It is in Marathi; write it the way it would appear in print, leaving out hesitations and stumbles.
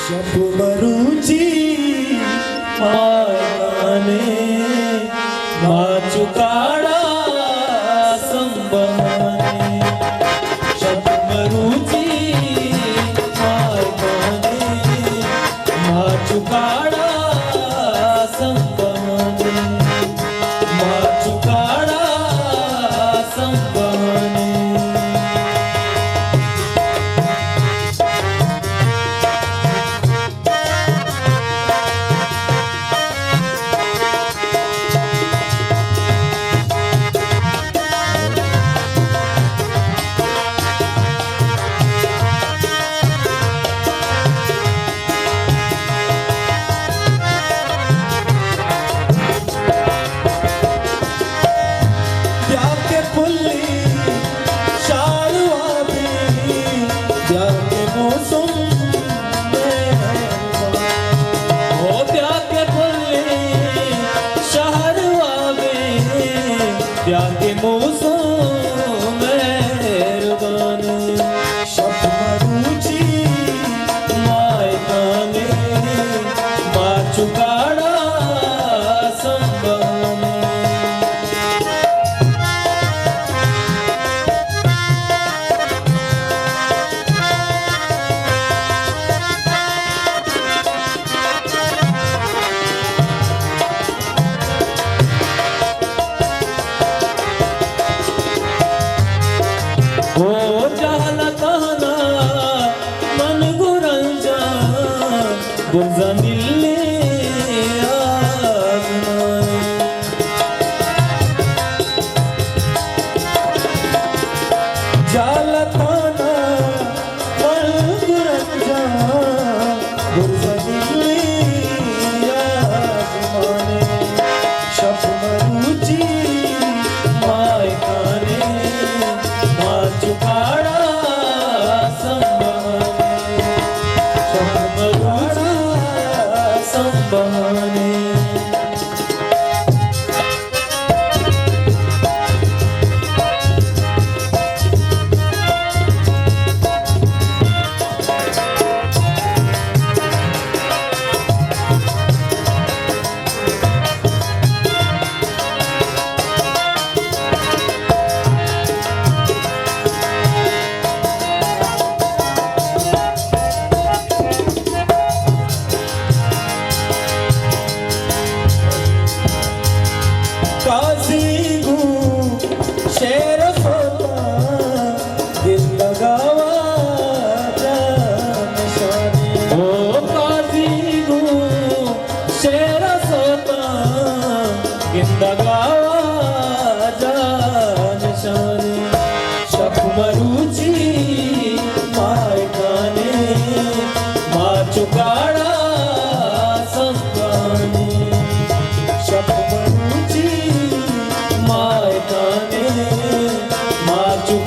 शपमरुची मायकाने माचुकाडा संबने शपमरुची मायकाने माचुकाडा संबने माचुकाडा संबने के मौसम मेहरबान शपमरुची मायकाने माचुकाडा संबने ओ जाला कहना मन गुरंजा गुंजा दिल्ले आसमाने जाला कहना मन गुरंजा गुंजा दिल्ले आसमाने शपमरुची मायकाने माचुकाडा संबने शपमरुची संबने काजीगू शेर सोता जिंदगावाच्या निशाने ओ काजीगू शेर सोता जिंदगावाच्या निशाने शपमरुची मायकाने माचुकाडा संबने शपमरुची मायकाने माचुकाडा